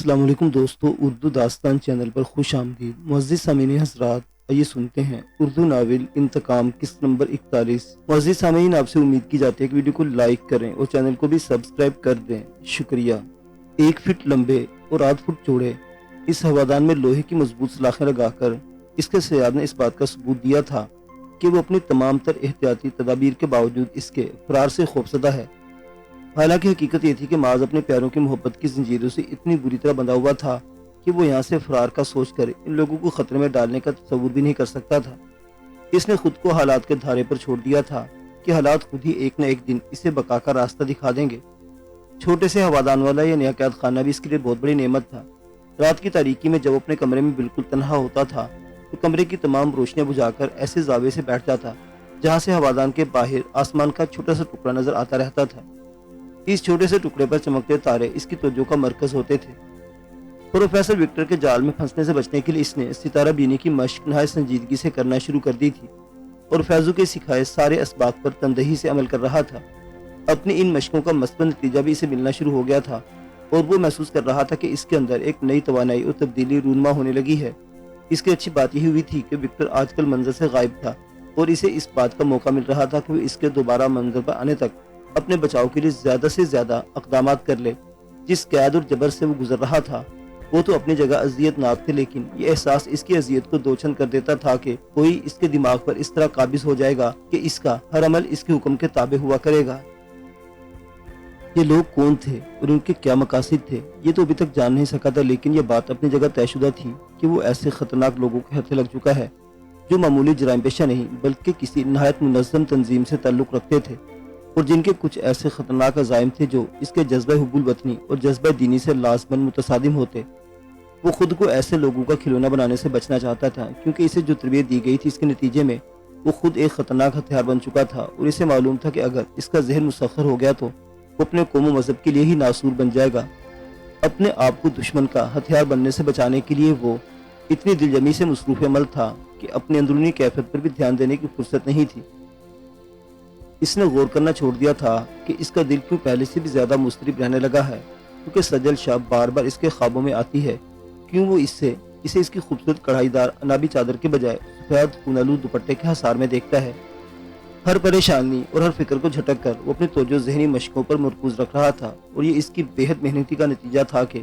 السلام علیکم دوستو، اردو داستان چینل پر خوش آمدید۔ معزز سامعین حضرات، آئیے سنتے ہیں اردو ناول انتقام قسط نمبر 41۔ معزز سامعین، آپ سے امید کی جاتی ہے کہ ویڈیو کو لائک کریں اور چینل کو بھی سبسکرائب کر دیں، شکریہ۔ 1 فٹ لمبے اور 8 فٹ چوڑے اس ہوادان میں لوہے کی مضبوط سلاخیں لگا کر اس کے صیاد نے اس بات کا ثبوت دیا تھا کہ وہ اپنی تمام تر احتیاطی تدابیر کے باوجود اس کے فرار سے خوفزدہ ہے۔ حالانکہ حقیقت یہ تھی کہ معاذ اپنے پیاروں کی محبت کی زنجیروں سے اتنی بری طرح بندھا ہوا تھا کہ وہ یہاں سے فرار کا سوچ کر ان لوگوں کو خطرے میں ڈالنے کا تصور بھی نہیں کر سکتا تھا۔ اس نے خود کو حالات کے دھارے پر چھوڑ دیا تھا کہ حالات خود ہی ایک نہ ایک دن اسے بقا کا راستہ دکھا دیں گے۔ چھوٹے سے ہوادان والا یہ نیا قید خانہ بھی اس کے لیے بہت بڑی نعمت تھا۔ رات کی تاریکی میں جب اپنے کمرے میں بالکل تنہا ہوتا تھا تو کمرے کی تمام روشنیاں بجھا کر ایسے زاویے سے بیٹھ جاتا جہاں سے ہوادان کے باہر آسمان کا چھوٹا سا ٹکڑا نظر آتا رہتا تھا۔ اس چھوٹے سے ٹکڑے پر چمکتے تارے اس کی توجہ کا مرکز ہوتے تھے۔ پروفیسر وکٹر کے جال میں پھنسنے سے بچنے کے لیے اس نے ستارہ بینی کی مشق نہایت سنجیدگی سے کرنا شروع کر دی تھی اور فیضو کے سکھائے سارے اسباق پر تندہی سے عمل کر رہا تھا۔ اپنی ان مشقوں کا مثبت نتیجہ بھی اسے ملنا شروع ہو گیا تھا اور وہ محسوس کر رہا تھا کہ اس کے اندر ایک نئی توانائی اور تبدیلی رونما ہونے لگی ہے۔ اس کی اچھی بات یہ ہوئی تھی کہ وکٹر آج کل منظر سے غائب تھا اور اسے اس بات کا موقع مل رہا تھا کہ وہ اس کے دوبارہ منظر پر آنے تک اپنے بچاؤ کے لیے زیادہ سے زیادہ اقدامات کر لے۔ جس قید اور جبر سے وہ گزر رہا تھا وہ تو اپنی جگہ اذیت ناک تھے، لیکن یہ احساس اس کی اذیت کو دوچند کر دیتا تھا کہ کوئی اس کے دماغ پر اس طرح قابض ہو جائے گا کہ اس کا ہر عمل اس کے حکم کے تابع ہوا کرے گا۔ یہ لوگ کون تھے اور ان کے کیا مقاصد تھے یہ تو ابھی تک جان نہیں سکا تھا، لیکن یہ بات اپنی جگہ طے شدہ تھی کہ وہ ایسے خطرناک لوگوں کے ہاتھوں لگ چکا ہے جو معمولی جرائم پیشہ نہیں بلکہ کسی نہایت منظم تنظیم سے تعلق رکھتے تھے اور جن کے کچھ ایسے خطرناک عزائم تھے جو اس کے جذبہ حب الوطنی اور جذبہ دینی سے لازماً متصادم ہوتے۔ وہ خود کو ایسے لوگوں کا کھلونا بنانے سے بچنا چاہتا تھا کیونکہ اسے جو تربیت دی گئی تھی اس کے نتیجے میں وہ خود ایک خطرناک ہتھیار بن چکا تھا اور اسے معلوم تھا کہ اگر اس کا ذہن مسخر ہو گیا تو وہ اپنے قوم و مذہب کے لیے ہی ناسور بن جائے گا۔ اپنے آپ کو دشمن کا ہتھیار بننے سے بچانے کے لیے وہ اتنی دلجمی سے مصروف عمل تھا کہ اپنے اندرونی کیفیت پر بھی دھیان دینے کی فرصت نہیں تھی۔ اس نے غور کرنا چھوڑ دیا تھا کہ اس کا دل کیوں پہلے سے بھی زیادہ مضطرب رہنے لگا ہے، کیونکہ سجل شب بار بار اس کے خوابوں میں آتی ہے۔ کیوں وہ اسے اس کی خوبصورت کڑھائی دار انابی چادر کے بجائے سفید خونالود دوپٹے کے حصار میں دیکھتا ہے۔ ہر پریشانی اور ہر فکر کو جھٹک کر وہ اپنی توجہ ذہنی مشقوں پر مرکوز رکھ رہا تھا اور یہ اس کی بے حد محنتی کا نتیجہ تھا کہ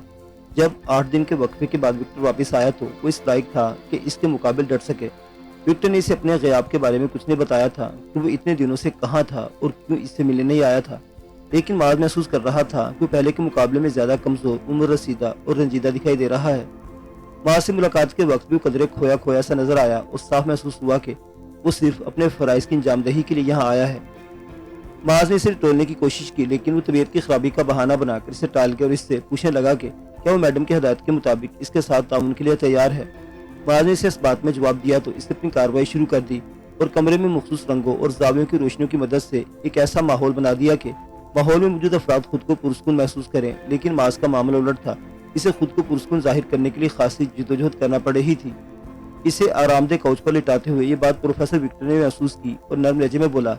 جب 8 دن کے وقفے کے بعد وکٹر واپس آیا تو وہ اس لائق تھا کہ اس کے مقابل ڈٹ سکے۔ وکٹر نے اسے اپنے غیاب کے بارے میں کچھ نہیں بتایا تھا کہ وہ اتنے دنوں سے کہاں تھا اور کیوں اس سے ملنے نہیں آیا تھا، لیکن معاذ محسوس کر رہا تھا کہ وہ پہلے کے مقابلے میں زیادہ کمزور، عمر رسیدہ اور رنجیدہ دکھائی دے رہا ہے۔ معاذ سے ملاقات کے وقت بھی وہ قدرے کھویا کھویا سا نظر آیا اور صاف محسوس ہوا کہ وہ صرف اپنے فرائض کی انجام دہی کے لیے یہاں آیا ہے۔ معاذ نے اسے ٹولنے کی کوشش کی لیکن وہ طبیعت کی خرابی کا بہانہ بنا کر اسے ٹال کے اور اس سے پوچھنے لگا کہ کیا وہ میڈم کی ہدایت کے مطابق اس کے ساتھ تعاون کے لیے تیار ہے۔ معاذ نے اسے اس بات میں جواب دیا تو اس نے اپنی کارروائی شروع کر دی اور کمرے میں مخصوص رنگوں اور زاویوں کی روشنیوں کی مدد سے ایک ایسا ماحول بنا دیا کہ ماحول میں موجود افراد خود کو پرسکون محسوس کریں، لیکن معاذ کا معاملہ الٹ تھا۔ اسے خود کو پرسکون ظاہر کرنے کے لیے خاصی جدوجہد کرنا پڑے ہی تھی۔ اسے آرام دہ کوچ پر لٹاتے ہوئے یہ بات پروفیسر وکٹر نے محسوس کی اور نرم لہجے میں بولا،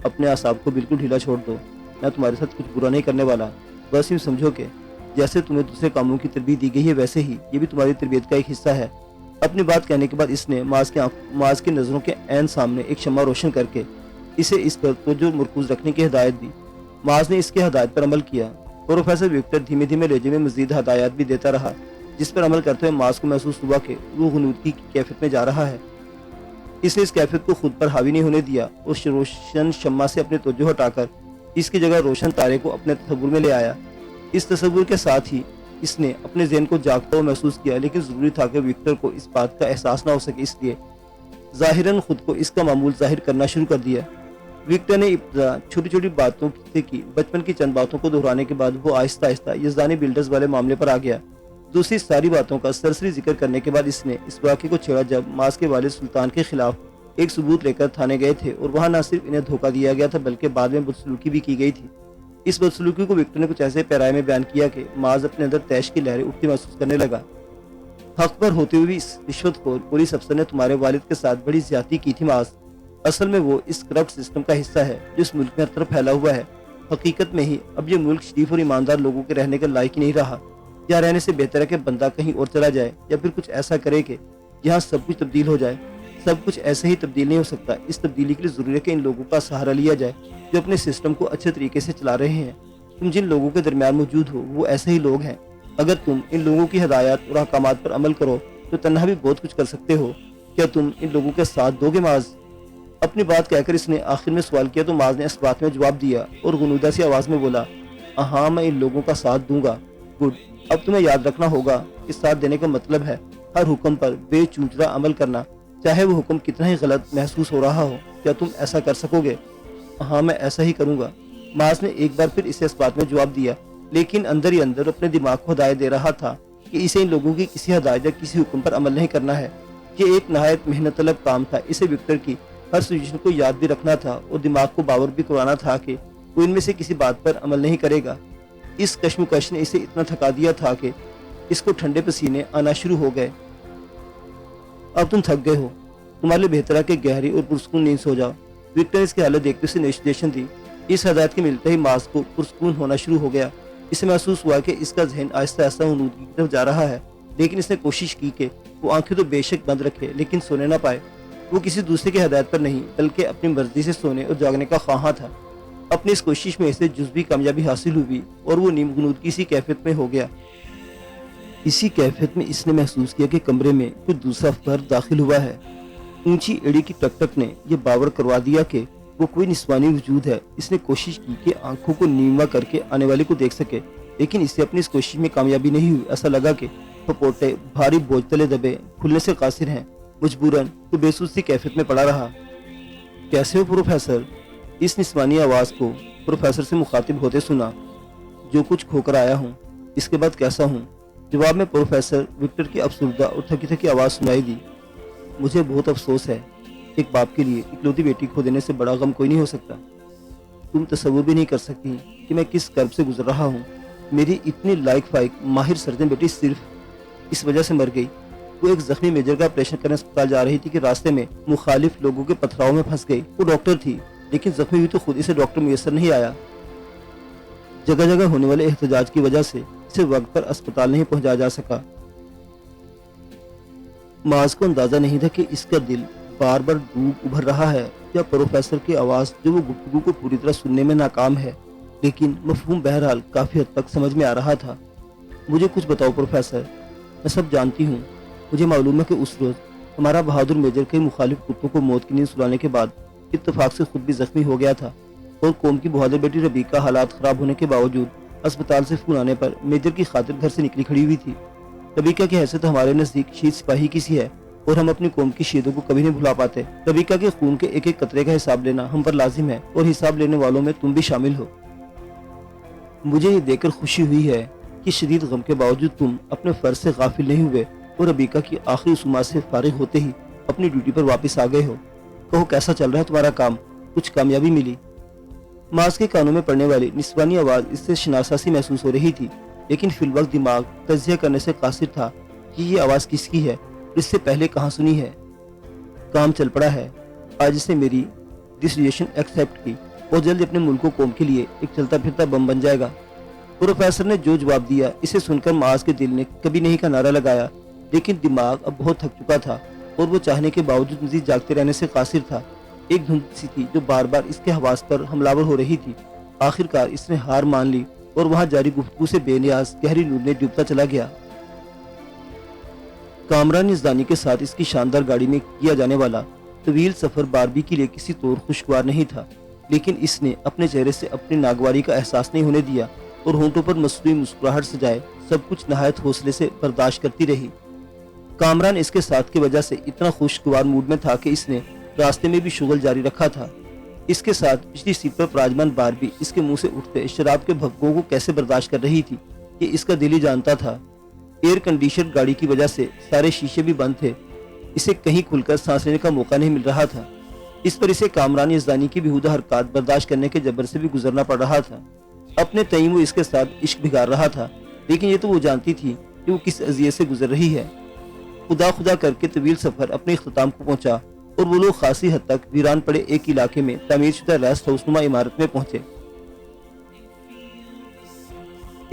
اپنے اعصاب کو بالکل ڈھیلا چھوڑ دو، میں تمہارے ساتھ کچھ برا نہیں کرنے والا، بس یوں سمجھو کہ جیسے تمہیں دوسرے کاموں کی تربیت دی گئی ہے ویسے ہی یہ بھی تمہاری تربیت کا ایک حصہ ہے۔ اپنی بات کہنے کے بعد اس نے معاذ کی نظروں کے عین سامنے ایک شمع روشن کر کے اسے اس پر توجہ مرکوز رکھنے کی ہدایت دی۔ معاذ نے اس کی ہدایت پر عمل کیا۔ پروفیسر وکٹر دھیمے دھیمے لہجے میں مزید ہدایات بھی دیتا رہا، جس پر عمل کرتے ہوئے معاذ کو محسوس ہوا کہ وہ غنودگی کی کیفیت میں جا رہا ہے۔ اس نے اس کیفیت کو خود پر حاوی نہیں ہونے دیا اور روشن شمع سے اپنے توجہ ہٹا کر اس کی جگہ روشن تارے کو اپنے تصور میں لے آیا۔ اس تصور کے ساتھ ہی اس نے اپنے ذہن کو جاگتا ہوا محسوس کیا، لیکن ضروری تھا کہ وکٹر کو اس بات کا احساس نہ ہو سکے، اس لیے ظاہراً خود کو اس کا معمول ظاہر کرنا شروع کر دیا۔ وکٹر نے ابتدا چھوٹی چھوٹی باتوں سے کی، بچپن کی چند باتوں کو دہرانے کے بعد وہ آہستہ آہستہ یزدانی بلڈرز والے معاملے پر آ گیا۔ دوسری ساری باتوں کا سرسری ذکر کرنے کے بعد اس نے اس واقعے کو چھیڑا جب معاذ کے والد سلطان کے خلاف ایک ثبوت لے کر تھانے گئے تھے اور وہاں نہ صرف انہیں دھوکہ دیا گیا تھا بلکہ بعد میں بدسلوکی بھی کی گئی تھی۔ اس بدسلوکی کو وکٹر نے کچھ ایسے پیرائے میں بیان کیا کہ معاذ اپنے اندر تیش کی لہریں اٹھتی محسوس کرنے لگا۔ حق پر ہوتے ہوئے بھی اس رشوت خور پولیس افسر نے تمہارے والد کے ساتھ بڑی زیادتی کی تھی معاذ۔ اصل میں وہ اس کرپٹ سسٹم کا حصہ ہے جو اس ملک میں ہر طرف پھیلا ہوا ہے۔ حقیقت میں ہی اب یہ ملک شریف اور ایماندار لوگوں کے رہنے کے لائق ہی نہیں رہا۔ یا رہنے سے بہتر ہے کہ بندہ کہیں اور چلا جائے یا پھر کچھ ایسا کرے کہ یہاں سب کچھ تبدیل ہو جائے۔ سب کچھ ایسے ہی تبدیل نہیں ہو سکتا۔ اس تبدیلی کے لیے ضروری ہے کہ ان لوگوں کا سہارا لیا جائے جو اپنے سسٹم کو اچھے طریقے سے چلا رہے ہیں۔ تم جن لوگوں کے درمیان موجود ہو وہ ایسے ہی لوگ ہیں۔ اگر تم ان لوگوں کی ہدایات اور احکامات پر عمل کرو تو تنہا بھی بہت کچھ کر سکتے ہو۔ کیا تم ان لوگوں کے ساتھ دو گے معاذ؟ اپنی بات کہہ کر اس نے آخر میں سوال کیا تو معاذ نے اس بات میں جواب دیا اور غنودہ سی آواز میں بولا، ہاں میں ان لوگوں کا ساتھ دوں گا۔ گڈ۔ اب تمہیں یاد رکھنا ہوگا کہ ساتھ دینے کا مطلب ہے ہر حکم پر بے چوچلا عمل کرنا، چاہے وہ حکم کتنا ہی غلط محسوس ہو رہا ہو۔ کیا تم ایسا کر سکو گے؟ ہاں میں ایسا ہی کروں گا۔ معاذ نے ایک بار پھر اسے اس بات میں جواب دیا، لیکن اندر ہی اندر اپنے دماغ کو ہدایت دے رہا تھا کہ اسے ان لوگوں کی کسی ہدایت یا کسی حکم پر عمل نہیں کرنا ہے۔ یہ ایک نہایت محنت طلب کام تھا۔ اسے وکٹر کی ہر سچویشن کو یاد بھی رکھنا تھا اور دماغ کو باور بھی کروانا تھا کہ وہ ان میں سے کسی بات پر عمل نہیں کرے گا۔ اس کشمکش نے اسے اتنا تھکا دیا تھا کہ اس کو ٹھنڈے پسینے آنا شروع ہو گئے۔ اب تم تھک گئے ہو، تمہارے لیے بہتر ہے کہ گہری اور پرسکون نیند سو جاؤ۔ وکٹر اس کی حالت دیکھتے اسے نیشن دی۔ اس ہدایت کے ملتے ہی معاذ کو پرسکون ہونا شروع ہو گیا۔ اسے محسوس ہوا کہ اس کا ذہن آہستہ آہستہ غنودگی کی طرف جا رہا ہے، لیکن اس نے کوشش کی کہ وہ آنکھیں تو بے شک بند رکھے لیکن سونے نہ پائے۔ وہ کسی دوسرے کی ہدایت پر نہیں بلکہ اپنی مرضی سے سونے اور جاگنے کا خواہاں تھا۔ اپنی اس کوشش میں اسے جزوی کامیابی حاصل ہوئی اور وہ نیم غنودگی سی کیفیت میں ہو گیا۔ اسی کیفیت میں اس نے محسوس کیا کہ کمرے میں کوئی دوسرا فرد داخل ہوا ہے۔ اونچی ایڑی کی ٹک ٹک نے یہ باور کروا دیا کہ وہ کوئی نسوانی وجود ہے۔ اس نے کوشش کی کہ آنکھوں کو نیموا کر کے آنے والے کو دیکھ سکے، لیکن اسے اپنی اس کوشش میں کامیابی نہیں ہوئی۔ ایسا لگا کہ پپوٹے بھاری بوجھ تلے دبے کھلنے سے قاصر ہیں۔ مجبوراً تو بے سوچ سی کیفیت میں پڑا رہا۔ کیسے ہو پروفیسر؟ اس نسوانی آواز کو پروفیسر سے مخاطب ہوتے سنا۔ جو کچھ کھو کر آیا ہوں، اس کے بعد کیسا ہوں؟ جواب میں پروفیسر وکٹر کی افسردہ اور تھکی تھکی آواز سنائی دی۔ مجھے بہت افسوس ہے۔ ایک باپ کے لیے اکلوتی بیٹی کھو دینے سے بڑا غم کوئی نہیں ہو سکتا۔ تم تصور بھی نہیں کر سکتی کہ میں کس کرب سے گزر رہا ہوں۔ میری اتنی لائق فائق ماہر سرجن بیٹی صرف اس وجہ سے مر گئی۔ وہ ایک زخمی میجر کا آپریشن کرنے اسپتال جا رہی تھی کہ راستے میں مخالف لوگوں کے پتھراؤ میں پھنس گئی۔ وہ ڈاکٹر تھی لیکن زخمی ہوئی تو خود اسے ڈاکٹر میسر نہیں آیا۔ جگہ جگہ ہونے والے احتجاج کی وجہ سے اسے وقت پر اسپتال نہیں پہنچایا جا سکا۔ معاذ کو اندازہ نہیں تھا کہ اس کا دل بار بار ڈوب ابھر رہا ہے یا پروفیسر کی آواز جو وہ گفتگو کو پوری طرح سننے میں ناکام ہے، لیکن مفہوم بہرحال کافی حد تک سمجھ میں آ رہا تھا۔ مجھے کچھ بتاؤ پروفیسر، میں سب جانتی ہوں۔ مجھے معلوم ہے کہ اس روز ہمارا بہادر میجر کئی مخالف کتوں کو موت کی نیند سلانے کے بعد اتفاق سے خود بھی زخمی ہو گیا تھا، اور قوم کی بہادر بیٹی ربیکہ حالات خراب ہونے کے باوجود اسپتال سے فون آنے پر میجر کی خاطر گھر سے نکلی کھڑی ہوئی تھی۔ ربیکہ کی حیثیت ہمارے نزدیک شہید سپاہی کی سی ہے اور ہم اپنی قوم کی شہیدوں کو کبھی نہیں بھلا پاتے۔ ربیکہ کے خون کے ایک ایک قطرے کا حساب لینا ہم پر لازم ہے اور حساب لینے والوں میں تم بھی شامل ہو۔ مجھے یہ دیکھ کر خوشی ہوئی ہے کہ شدید غم کے باوجود تم اپنے فرض سے غافل نہیں ہوئے اور ربیکہ کی آخری رسومات سے فارغ ہوتے ہی اپنی ڈیوٹی پر واپس آ گئے ہو۔ کہو کیسا چل رہا ہے تمہارا کام؟ کچھ کامیابی ملی؟ معاذ کے کانوں میں پڑنے والی نسوانی آواز اس سے شناسا محسوس ہو رہی تھی، لیکن فی الوقت دماغ تجزیہ کرنے سے قاصر تھا کہ یہ آواز کس کی ہے، اس سے پہلے کہاں سنی ہے۔ کام چل پڑا ہے۔ آج اس نے میری ڈسریشن ایکسیپٹ کی اور جلد اپنے ملک و قوم کے لیے ایک چلتا پھرتا بم بن جائے گا۔ پروفیسر نے جو جواب دیا اسے سن کر معاذ کے دل نے کبھی نہیں کا نعرہ لگایا، لیکن دماغ اب بہت تھک چکا تھا اور وہ چاہنے کے باوجود مزید جاگتے رہنے سے قاصر تھا۔ ایک دھند سی تھی جو بار بار اس کے حواس پر حملہ ور ہو رہی تھی۔ آخر کار اس نے ہار مان لی اور وہاں جاری گفتگو سے بے نیاز گہری نیند میں ڈوبتا چلا گیا۔ کامران یزدانی کے ساتھ اس کی شاندار گاڑی میں کیا جانے والا طویل سفر باربی کے لیے کسی طور خوشگوار نہیں تھا، لیکن اس نے اپنے چہرے سے اپنی ناگواری کا احساس نہیں ہونے دیا اور ہونٹوں پر مصنوعی مسکراہٹ سجائے سب کچھ نہایت حوصلے سے برداشت کرتی رہی۔ کامران اس کے ساتھ کی وجہ سے اتنا خوشگوار موڈ میں تھا کہ اس نے راستے میں بھی شغل جاری رکھا تھا۔ اس کے ساتھ پچھلی سیٹ پر پراجمان باربی اس کے منہ سے اٹھتے شراب کے بھگوں کو کیسے برداشت کر رہی تھی کہ اس کا دل ہی جانتا تھا۔ ایئر کنڈیشن گاڑی کی وجہ سے سارے شیشے بھی بند تھے، اسے کہیں کھل کر سانس لینے کا موقع نہیں مل رہا تھا۔ اس پر اسے کامران یزدانی کی بیہودہ حرکات برداشت کرنے کے جبر سے بھی گزرنا پڑ رہا تھا۔ اپنے تئیں وہ اس کے ساتھ عشق بگاڑ رہا تھا، لیکن یہ تو وہ جانتی تھی کہ وہ کس اذیت سے گزر رہی ہے۔ خدا خدا کر کے طویل سفر اپنے اختتام کو پہنچا اور وہ لوگ خاصی حد تک ویران پڑے ایک علاقے میں تعمیر شدہ ریسٹ ہاؤس نما عمارت میں پہنچے۔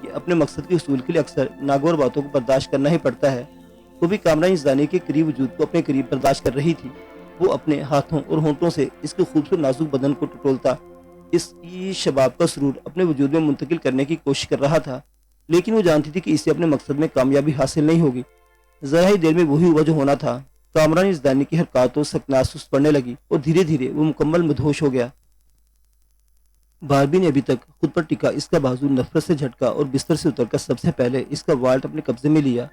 کہ اپنے مقصد کے حصول کے لیے اکثر ناگوار باتوں کو برداشت کرنا ہی پڑتا ہے۔ وہ بھی کامران یزدانی کے قریب وجود کو اپنے قریب برداشت کر رہی تھی۔ وہ اپنے ہاتھوں اور ہونٹوں سے اس کے خوبصورت نازک بدن کو ٹٹولتا اس کی شباب کا سرور اپنے وجود میں منتقل کرنے کی کوشش کر رہا تھا، لیکن وہ جانتی تھی کہ اسے اپنے مقصد میں کامیابی حاصل نہیں ہوگی۔ ذرا ہی دیر میں وہی ہوا جو ہونا تھا۔ کامران یزدانی کی حرکات و سکنات سست پڑنے لگی اور دھیرے دھیرے وہ مکمل مدہوش ہو گیا۔ باربی نے ابھی تک خود پر ٹکا اس کا بازو نفرت سے جھٹکا اور بستر سے اتر کر سب سے پہلے اس کا والٹ اپنے قبضے میں لیا۔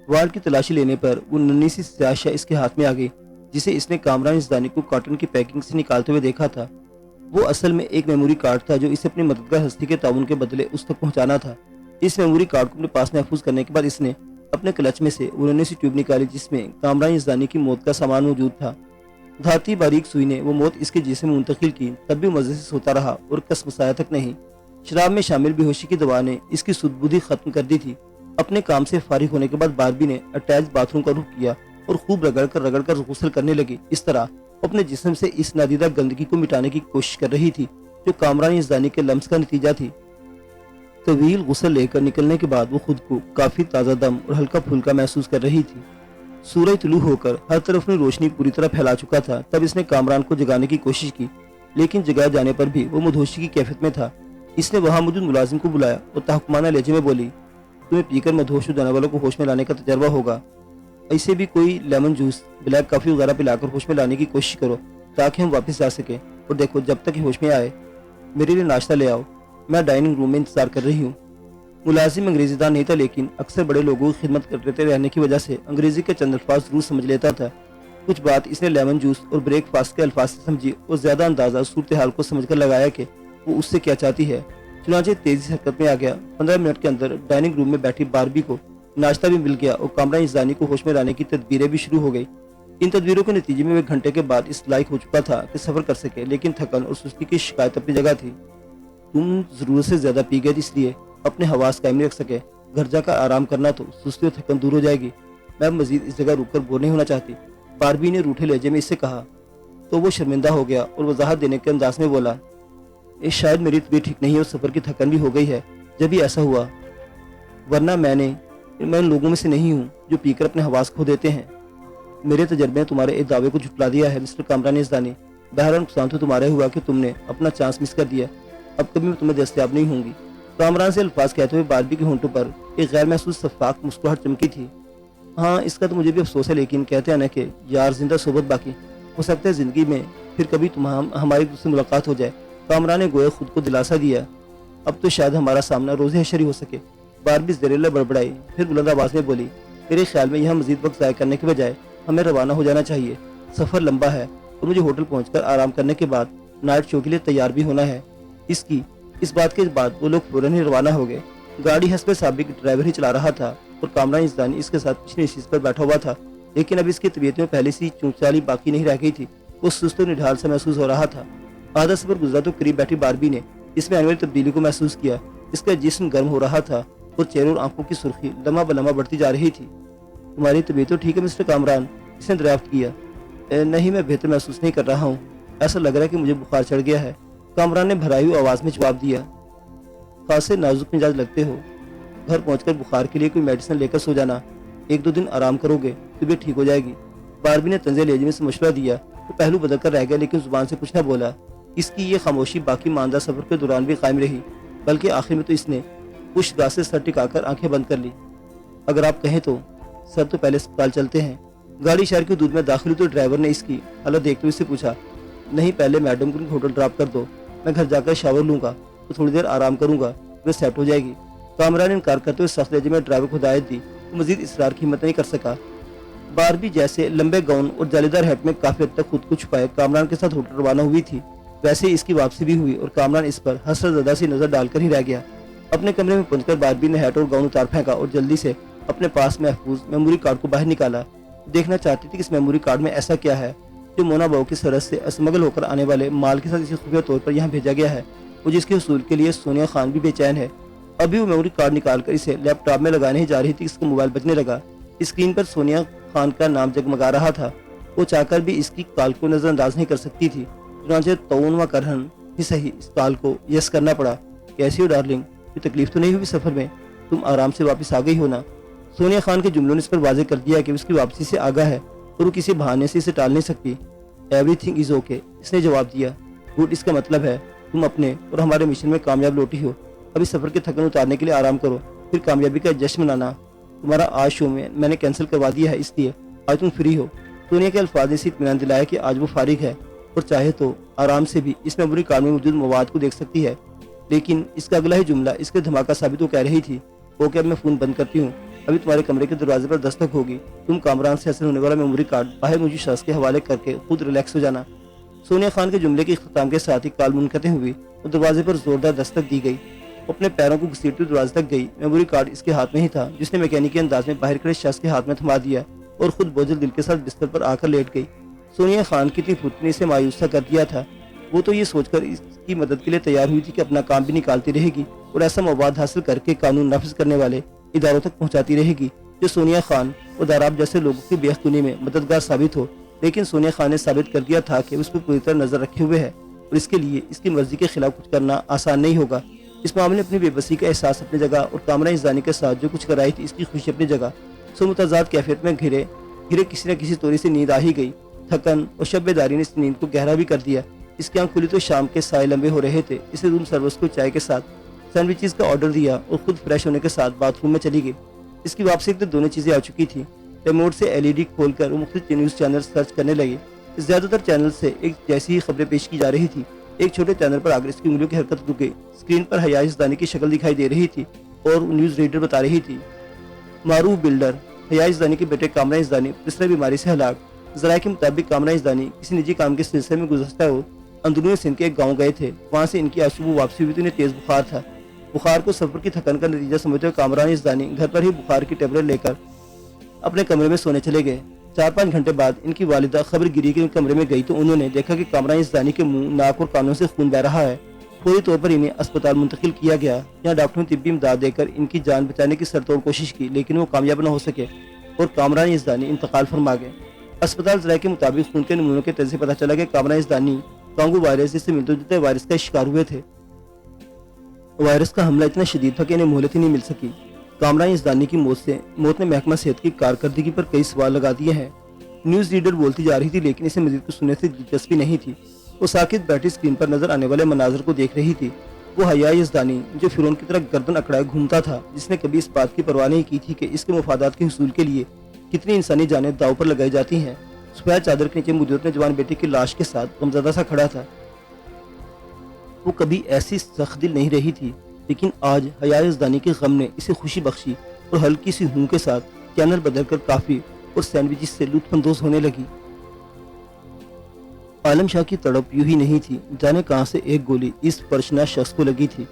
والٹ کی تلاشی لینے پر وہ ننھی سی سیاہ شے اس کے ہاتھ میں آ گئی جسے اس نے کامران یزدانی کو کاٹن کی پیکنگ سے نکالتے ہوئے دیکھا تھا۔ وہ اصل میں ایک میموری کارڈ تھا جو اسے اپنی مددگار ہستی کے تعاون کے بدلے اس تک پہنچانا تھا۔ اس میموری کارڈ کو اپنے پاس محفوظ کرنے کے بعد اس نے اپنے کلچ میں سے وہ ننھی سی ٹیوب نکالی جس میں کامران یزدانی کی موت کا سامان موجود تھا۔ دھاتی باریک سوئی نے وہ موت اس کے جسم میں منتقل کی، تب بھی مزے سے سوتا رہا اور کس مسایا تک نہیں۔ شراب میں شامل بے ہوشی کی دوا نے اس کی سود بدھی ختم کر دی تھی۔ اپنے کام سے فارغ ہونے کے بعد باربی نے اٹیچ باتھ روم کا رخ کیا اور خوب رگڑ کر غسل کرنے لگی۔ اس طرح اپنے جسم سے اس نادیدہ گندگی کو مٹانے کی کوشش کر رہی تھی جو کامران یزدانی کے لمس کا نتیجہ تھی۔ طویل غسل لے کر نکلنے کے بعد وہ خود کو کافی تازہ دم اور ہلکا پھولکا محسوس کر رہی تھی۔ سورج طلوع ہو کر ہر طرف اپنی روشنی پوری طرح پھیلا چکا تھا۔ تب اس نے کامران کو جگانے کی کوشش کی، لیکن جگائے جانے پر بھی وہ مدہوشی کی کیفیت میں تھا۔ اس نے وہاں موجود ملازم کو بلایا اور تحکمانہ لہجے میں بولی، تمہیں پی کر مدہوش ہو جانے والوں کو ہوش میں لانے کا تجربہ ہوگا، ایسے بھی کوئی لیمن جوس، بلیک کافی وغیرہ پلا کر ہوش میں لانے کی کوشش کرو تاکہ ہم واپس جا سکیں، اور دیکھو جب تک ہوش میں آئے میرے لیے ناشتہ لے آؤ، میں ڈائننگ روم میں انتظار کر رہی ہوں۔ ملازم انگریزی دان نہیں تھا، لیکن اکثر بڑے لوگوں کی خدمت کرتے رہنے کی وجہ سے انگریزی کے چند الفاظ ضرور سمجھ لیتا تھا۔ کچھ بات اس نے لیمن جوس اور بریک فاسٹ کے الفاظ سے سمجھی اور زیادہ اندازہ صورتحال کو سمجھ کر لگایا کہ وہ اس سے کیا چاہتی ہے۔ چنانچہ تیزی سے حرکت میں آ گیا۔ 15 منٹ کے اندر ڈائننگ روم میں بیٹھی باربی کو ناشتہ بھی مل گیا اور کامران یزدانی کو ہوش میں لانے کی تدبیریں بھی شروع ہو گئی۔ ان تدبیروں کے نتیجے میں وہ گھنٹے کے بعد اس لائق ہو چکا تھا کہ سفر کر سکے، لیکن تھکن اور سستی کی شکایت اپنی جگہ تھی۔ تم ضرورت سے زیادہ پی گئے، اس لیے اپنے حواس قائم نہیں رکھ سکے۔ گھر جا کر آرام کرنا تو سستی اور تھکن دور ہو جائے گی۔ میں مزید اس جگہ رک کر بور نہیں ہونا چاہتی، باربی نے روٹھے لہجے میں اس سے کہا۔ تو وہ شرمندہ ہو گیا اور وضاحت دینے کے انداز میں بولا، شاید میری طبیعت ٹھیک نہیں ہے اور سفر کی تھکن بھی ہو گئی ہے جب ہی ایسا ہوا، ورنہ میں ان لوگوں میں سے نہیں ہوں جو پی کر اپنے حواس کھو دیتے ہیں۔ میرے تجربے نے تمہارے اس دعوے کو جھٹلا دیا ہے مسٹر کامران یزدانی۔ بہرحال نقصان تو تمہارا ہوا کہ تم نے اپنا چانس مس کر دیا، اب کبھی میں تمہیں دستیاب نہیں ہوں گی۔ کامران سے الفاظ کہتے ہوئے باربی کے ہونٹوں پر ایک غیر محسوس شفاف مسکراہٹ چمکی تھی۔ ہاں اس کا تو مجھے بھی افسوس ہے، لیکن کہتے ہیں نا کہ یار زندہ صحبت باقی، ہو سکتا ہے زندگی میں پھر کبھی ہماری دوسری ملاقات ہو جائے۔ کامران نے گویا خود کو دلاسا دیا، اب تو شاید ہمارا سامنا روز حشر ہی ہو سکے۔ باربی زہریلا بڑبڑائی، پھر بلند آواز میں بولی، میرے خیال میں یہاں مزید وقت ضائع کرنے کے بجائے ہمیں روانہ ہو جانا چاہیے۔ سفر لمبا ہے اور مجھے ہوٹل پہنچ کر آرام کرنے کے بعد نائٹ شو کے لیے تیار بھی ہونا ہے۔ اس بات کے بعد وہ لوگ فوراً ہی روانہ ہو گئے۔ گاڑی حسب سابق ڈرائیور ہی چلا رہا تھا اور کامران یزدانی اس کے ساتھ پچھلی نشست پر بیٹھا ہوا تھا، لیکن اب اس کی طبیعت میں پہلے سی چونچالی باقی نہیں رہ گئی تھی۔ وہ سست و نڈھال سے محسوس ہو رہا تھا۔ آدھا سفر گزرا تو قریب بیٹھی باربی نے اس میں آنے والی تبدیلی کو محسوس کیا۔ اس کا جسم گرم ہو رہا تھا اور چہرے اور آنکھوں کی سرخی لمحہ بلمحہ بڑھتی جا رہی تھی۔ تمہاری طبیعت تو ٹھیک ہے مسٹر کامران؟ اس نے دریافت کیا۔ نہیں، میں بہتر محسوس نہیں کر رہا ہوں، ایسا لگ رہا ہے کہ مجھے بخار چڑھ گیا ہے، کامران نے بھرائی ہوئی آواز میں جواب دیا۔ خاصے نازک مزاج لگتے ہو، گھر پہنچ کر بخار کے لیے کوئی میڈیسن لے کر سو جانا، 1-2 دن آرام کرو گے طبیعت ٹھیک ہو جائے گی۔ باربی نے طنز لہجے میں سے مشورہ دیا۔ وہ پہلو بدل کر رہ گیا، لیکن زبان سے کچھ نہ بولا۔ اس کی یہ خاموشی باقی ماندہ سفر کے دوران بھی قائم رہی، بلکہ آخر میں تو اس نے کچھ داس سے سر ٹکا کر آنکھیں بند کر لی۔ اگر آپ کہیں تو سر، تو پہلے اسپتال چلتے ہیں۔ گاڑی شہر کی حدود میں داخل ہوئی تو ڈرائیور نے اس کی حالت دیکھتے ہوئے اس سے پوچھا، نہیں پہلے میڈم کو ہوٹل ڈراپ کر دو، میں گھر جا کر شاور لوں گا تو تھوڑی دیر آرام کروں گا، وہ سیٹ ہو جائے گی۔ کامران نے انکار کرتے ہوئے سخت لہجے میں ڈرائیور کو ہدایت دی۔ وہ مزید اصرار کی ہمت نہیں کر سکا۔ باربی جیسے لمبے گاؤن اور جالیدار ہیٹ میں کافی حد تک خود کو چھپائے کامران کے ساتھ ہوٹل روانہ ہوئی تھی، ویسے ہی اس کی واپسی بھی ہوئی اور کامران اس پر حسرت زدہ سی نظر ڈال کر ہی رہ گیا۔ اپنے کمرے میں پہنچ کر باربی نے ہیٹ اور گاؤن اتار پھینکا اور جلدی سے اپنے پاس محفوظ میموری کارڈ کو باہر نکالا۔ دیکھنا چاہتی تھی کہ اس میموری کارڈ میں ایسا کیا ہے جو مونا باؤ کی سرحد سے اسمگل ہو کر آنے والے مال کے ساتھ اسے خفیہ طور پر یہاں بھیجا گیا ہے، اور جس کے حصول کے لیے سونیا خان بھی بے چین ہے۔ ابھی وہ میموری کارڈ نکال کر اسے لیپ ٹاپ میں لگانے ہی جا رہی تھی، اس کا موبائل بجنے لگا۔ اسکرین پر سونیا خان کا نام جگمگا رہا تھا۔ وہ چاہ کر بھی اس کی کال کو نظر انداز نہیں کر سکتی تھی، چنانچہ تعاون و کرہن ہی صحیح اس کال کو یس کرنا پڑا۔ کیسی ہو ڈارلنگ؟ کوئی تکلیف تو نہیں ہوئی سفر میں؟ تم آرام سے واپس آ گئی ہو نا؟ سونیا خان کے جملوں نے اس پر واضح کر دیا کہ اس کی واپسی سے آگاہ ہے اور وہ کسی بہانے سے اسے ٹال نہیں سکتی۔ ایوری تھنگ از اوکے، اس نے جواب دیا۔ گڈ، اس کا مطلب ہے تم اپنے اور ہمارے مشن میں کامیاب لوٹی ہو۔ ابھی سفر کے تھکن اتارنے کے لیے آرام کرو، پھر کامیابی کا جشن منانا۔ تمہارا آج شو میں نے کینسل کروا دیا ہے، اس لیے آج تم فری ہو۔ سونیا کے الفاظ نے اسے اطمینان دلایا کہ آج وہ فارغ ہے اور چاہے تو آرام سے بھی اس میموری کارڈ میں موجود مواد کو دیکھ سکتی ہے۔ لیکن اس کا اگلا ہی جملہ اس کے دھماکہ ثابت وہ کہہ رہی تھی، اوکے اب میں فون بند کرتی ہوں، ابھی تمہارے کمرے کے دروازے پر دستک ہوگی، تم کامران سے حاصل ہونے والا میموری کارڈ باہر موجود شخص کے حوالے کر کے خود ریلیکس ہو جانا۔ سونیا خان کے جملے کے اختتام کے ساتھ ہی کال منقطع ہوئی اور دروازے پر زوردار دستک دی گئی۔ وہ اپنے پیروں کو گھسیٹتے دروازے تک گئی۔ میموری کارڈ اس کے ہاتھ میں ہی تھا، جس نے میکینیکی انداز میں باہر کھڑے شخص کے ہاتھ میں تھما دیا اور خود بوجھل دل کے ساتھ بستر پر آ کر لیٹ گئی۔ سونیا خان کی اتنی پھرتی نے اسے مایوس سا کر دیا تھا۔ وہ تو یہ سوچ کر اس کی مدد کے لیے تیار ہوئی تھی کہ اپنا کام بھی نکالتی رہے گی اور ایسا مواد حاصل کر کے قانون نافذ کرنے والے اداروں تک پہنچاتی رہے گی جو سونیا خان اور داراب جیسے لوگوں کی بے اختیاری میں مددگار ثابت ہو۔ لیکن سونیا خان نے ثابت کر دیا تھا کہ اس پر پوری طرح نظر رکھے ہوئے ہے اور اس کے لیے اس کی مرضی کے خلاف کچھ کرنا آسان نہیں ہوگا۔ اس معاملے میں اپنی بے بسی کا احساس اپنی جگہ اور کامران ازدانی کے ساتھ جو کچھ کرائی تھی اس کی خوشی اپنی جگہ، سو متضاد کیفیت میں گھرے کسی نہ کسی طوری سے نیند آ ہی گئی۔ تھکن اور شب بیداری نے اس نیند کو گہرا بھی کر دیا۔ اس کی آنکھ کھلی تو شام کے سائے لمبے ہو رہے تھے۔ اسے روم سروس کو چائے کے ساتھ سینڈوچز کا آرڈر دیا اور خود فریش ہونے کے ساتھ باتھ روم میں چلی گئی۔ اس کی واپسی تک دونوں چیزیں آ چکی تھیں۔ ریموٹ سے LED کھول کر وہ مختلف نیوز چینل سرچ کرنے لگے۔ زیادہ تر چینل سے ایک جیسی ہی خبریں پیش کی جا رہی تھی۔ ایک چھوٹے چینل پر آگر اس کی انگلیوں کی حرکت رک گئی۔ اسکرین پر حیاء ازدانی کی شکل دکھائی دے رہی تھی اور نیوز ریڈر بتا رہی تھی، معروف بلڈر حیاء ازدانی کے بیٹے کامران ازدانی پرسنل بیماری سے ہلاک۔ ذرائع کے مطابق کامران ازدانی کسی نجی کام کے سلسلے میں گزشتہ روز اندرونی سندھ کے ایک گاؤں گئے تھے۔ وہاں سے ان کی آج صبح واپسی ہوئی تو انہیں تیز بخار تھا۔ بخار کو سفر کی تھکن کا نتیجہ سمجھتے ہوئے کامران ازدانی گھر پر ہی بخار کی ٹیبلٹ لے کر اپنے کمرے میں سونے چلے گئے۔ 4-5 گھنٹے بعد ان کی والدہ خبر گیری کے کمرے میں گئی تو انہوں نے دیکھا کہ کامران ازدانی کے منہ، ناک اور کانوں سے خون بہ رہا ہے۔ فوری طور پر انہیں اسپتال منتقل کیا گیا، جہاں ڈاکٹروں نے طبی امداد دے کر ان کی جان بچانے کی سرتوڑ کوشش کی، لیکن وہ کامیاب نہ ہو سکے اور کامران ازدانی انتقال فرما گئے۔ اسپتال ذرائع کے مطابق خون کے نمونوں کے تجزیے سے پتہ چلا کہ کامران ازدانی کانگو وائرس جس سے ملتے جلتے وائرس کا شکار ہوئے تھے۔ وائرس کا حملہ اتنا شدید تھا کہ انہیں مہلت ہی نہیں مل سکی۔ کامران ازدانی کی موت نے محکمہ صحت کی کارکردگی پر کئی سوال لگا دیے ہیں۔ نیوز ریڈر بولتی جا رہی تھی لیکن اسے مزید کچھ سننے سے دلچسپی نہیں تھی۔ وہ ساکت بیٹھی اسکرین پر نظر آنے والے مناظر کو دیکھ رہی تھی۔ وہ حیاء ازدانی جو فرعون کی طرح گردن اکڑائے گھومتا تھا، جس نے کبھی اس بات کی پرواہ نہیں کی تھی کہ اس کے مفادات کے حصول کے لیے کتنی انسانی جانیں داؤ پر لگائی جاتی ہیں۔ سفید چادر کے نیچے مدیر نے جوان بیٹے کی لاش کے ساتھ غمزدہ سا کھڑا تھا۔ وہ کبھی ایسی سخت دل نہیں رہی تھی، لیکن آج حیاء ازدانی کے غم نے اسے خوشی بخشی اور ہلکی سی ہوں کے ساتھ چینل بدل کر کافی اور سینڈوچز سے لطف اندوز ہونے لگی۔ عالم شاہ کی تڑپ یوں ہی نہیں تھی، جانے کہاں سے ایک گولی اس پرشنا شخص کو لگی تھی۔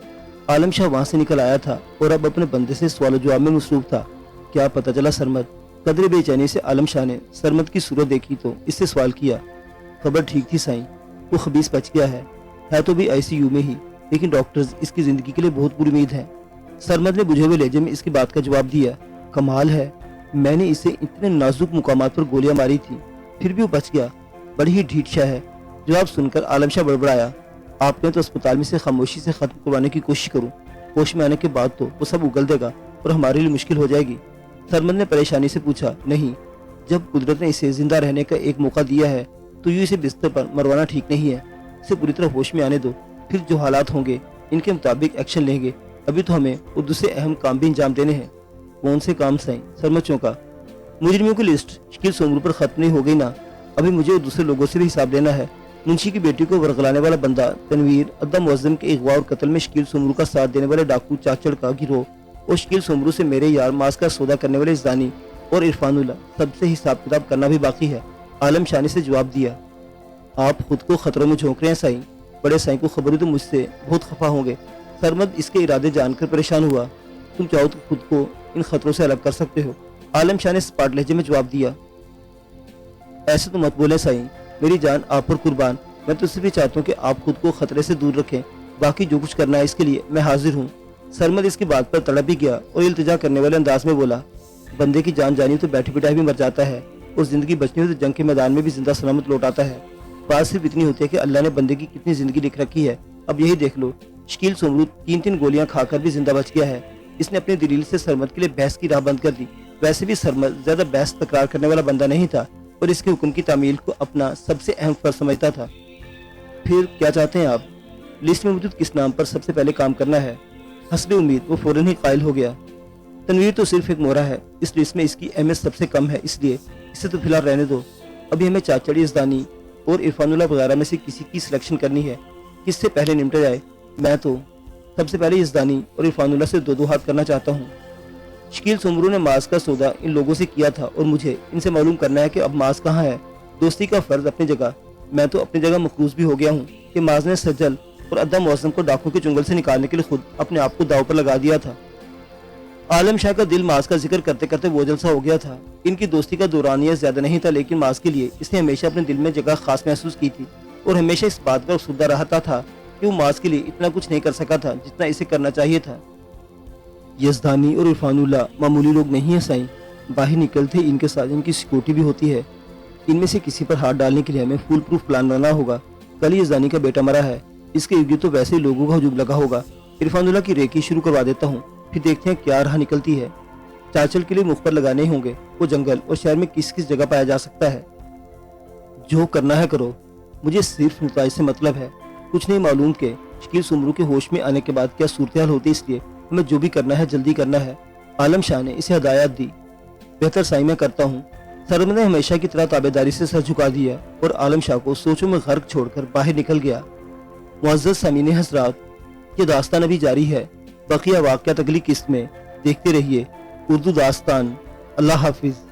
عالم شاہ وہاں سے نکل آیا تھا اور اب اپنے بندے سے سوال و جواب میں مصروف تھا۔ کیا پتہ چلا سرمد؟ قدرے بے چینی سے عالم شاہ نے سرمد کی صورت دیکھی تو اس سے سوال کیا۔ خبر ٹھیک تھی سائیں، وہ خبیث بچ گیا ہے تو بھی ICU میں ہی، لیکن ڈاکٹرز اس کی زندگی کے لیے بہت بری امید ہے۔ سرمد نے بجھے ہوئے لہجے میں اس کی بات کا جواب دیا۔ کمال ہے، میں نے اسے اتنے نازک مقامات پر گولیاں ماری تھی، پھر بھی وہ بچ گیا۔ بڑی ہی ڈھیٹ شاہ ہے۔ جواب سن کر عالم شاہ بڑبڑایا۔ آپ نے تو اسپتال میں سے خاموشی سے ختم کروانے کی کوشش کروں، ہوش میں آنے کے بعد تو وہ سب اگل دے گا اور ہمارے لیے مشکل ہو جائے گی۔ سرمد نے پریشانی سے پوچھا۔ نہیں، جب قدرت نے اسے زندہ رہنے کا ایک موقع دیا ہے تو یوں اسے بستر پر مروانا ٹھیک نہیں ہے۔ اسے پوری طرح ہوش میں آنے دو، پھر جو حالات ہوں گے ان کے مطابق ایکشن لیں گے۔ ابھی تو ہمیں اردو سے اہم کام بھی انجام دینے ہیں۔ کون سے کام سائیں؟ سرمد چونکا۔ مجرموں کی لسٹ شکیل سومرو پر ختم نہیں ہو گئی نا؟ ابھی مجھے دوسرے لوگوں سے بھی حساب لینا ہے۔ منشی کی بیٹی کو ورغلانے والا بندہ تنویر، ادہ معظم کے اغوا اور قتل میں شکیل سومرو کا ساتھ دینے والے ڈاکو چاچڑ کا گروہ اور شکیل سومرو سے میرے یار ماس کا سودا کرنے والے ازدانی اور عرفان اللہ، سب سے حساب کتاب کرنا بھی باقی ہے۔ عالم شاہ نے سے جواب دیا۔ آپ خود کو خطروں میں جھونک رہے ہیں سائیں، بڑے سائیں کو خبر ہوئی تو مجھ سے بہت خفا ہوں گے۔ سرمد اس کے ارادے جان کر پریشان ہوا۔ تم چاہو تو خود کو ان خطروں سے الگ کر سکتے ہو، عالم شاہ نے سپاٹ لہجے میں جواب دیا۔ ایسے تو مت بولیں سائیں، میری جان آپ پر قربان، میں تو صرف چاہتا ہوں کہ آپ خود کو خطرے سے دور رکھیں، باقی جو کچھ کرنا ہے اس کے لیے میں حاضر ہوں۔ سرمد اس کی بات پر تڑپ ہی گیا اور التجا کرنے والے انداز میں بولا۔ بندے کی جان جانی تو بیٹھے بٹھائے بھی مر جاتا ہے اور زندگی بچنی ہو تو جنگ کے میدان میں بھی زندہ سلامت لوٹ آتا ہے۔ بات صرف اتنی ہوتی ہے کہ اللہ نے بندے کی کتنی زندگی لکھ رکھی ہے، اب یہی دیکھ لو۔ شکیل سمرو 3 گولیاں کھا کر بھی زندہ بچ گیا ہے۔ اس نے اپنے دلیل سے سرمد کے لیے بحث کی راہ بند کر دی۔ ویسے بھی سرمد زیادہ بحث تکرار کرنے والا بندہ نہیں تھا اور اس کے حکم کی تعمیل کو اپنا سب سے اہم فرض سمجھتا تھا۔ پھر کیا چاہتے ہیں آپ؟ لسٹ میں موجود کس نام پر سب سے پہلے کام کرنا ہے؟ حسب امید وہ فوراً ہی قائل ہو گیا۔ تنویر تو صرف ایک مورا ہے، اس لسٹ میں اس کی اہمیت سب سے کم ہے، اس لیے اسے تو فی الحال رہنے دو۔ ابھی ہمیں چاچڑی، یزدانی اور عرفان اللہ وغیرہ میں سے کسی کی سلیکشن کرنی ہے۔ کس سے پہلے نمٹا جائے؟ میں تو سب سے پہلے یزدانی اور عرفان اللہ سے دو ہاتھ کرنا چاہتا ہوں۔ شکیل سمرو نے ماس کا سودا ان لوگوں سے کیا تھا اور مجھے ان سے معلوم کرنا ہے کہ اب ماس کہاں ہے۔ دوستی کا فرض اپنی جگہ، میں تو اپنی جگہ مقروض بھی ہو گیا ہوں کہ ماس نے سجل اور ادھا موسم کو ڈاکو کے چنگل سے نکالنے کے لیے خود اپنے آپ کو داؤ پر لگا دیا تھا۔ عالم شاہ کا دل ماس کا ذکر کرتے کرتے وہ جلسہ ہو گیا تھا۔ ان کی دوستی کا دورانیہ زیادہ نہیں تھا، لیکن ماس کے لیے اس نے ہمیشہ اپنے دل میں جگہ خاص محسوس کی تھی اور ہمیشہ اس بات کا افسردہ رہتا تھا کہ وہ ماس کے لیے اتنا کچھ نہیں کر سکا تھا جتنا اسے کرنا چاہیے تھا۔ یزدانی اور عرفان اللہ معمولی لوگ نہیں ہیں سائیں، باہر نکلتے ان کے ساتھ ان کی سیکورٹی بھی ہوتی ہے۔ ان میں سے کسی پر ہاتھ ڈالنے کے لیے ہمیں فول پروف پلان بنانا ہوگا۔ کل یزدانی کا بیٹا مرا ہے، اس کے ارد تو ویسے ہی لوگوں کا ہجوم لگا ہوگا۔ عرفان اللہ کی ریکی شروع کروا دیتا ہوں، پھر دیکھتے ہیں کیا راہ نکلتی ہے۔ چاچل کے لیے مخبر لگانے ہوں گے، وہ جنگل اور شہر میں کس کس جگہ پایا جا سکتا ہے۔ جو کرنا ہے کرو، مجھے صرف نتائج سے مطلب ہے۔ کچھ نہیں معلوم کہ شکیل سمرو کے ہوش میں آنے کے بعد کیا صورتحال ہوتی، اس لیے ہمیں جو بھی کرنا ہے جلدی کرنا ہے۔ عالم شاہ نے اسے ہدایت دی۔ بہتر سائیں میں کرتا ہوں۔ سرمد نے ہمیشہ کی طرح تابعداری سے سر جھکا دیا اور عالم شاہ کو سوچوں میں غرق چھوڑ کر باہر نکل گیا۔ معزز سامعین حضرات، یہ داستان ابھی جاری ہے، بقیہ واقعات اگلی قسط میں دیکھتے رہیے۔ اردو داستان۔ اللہ حافظ۔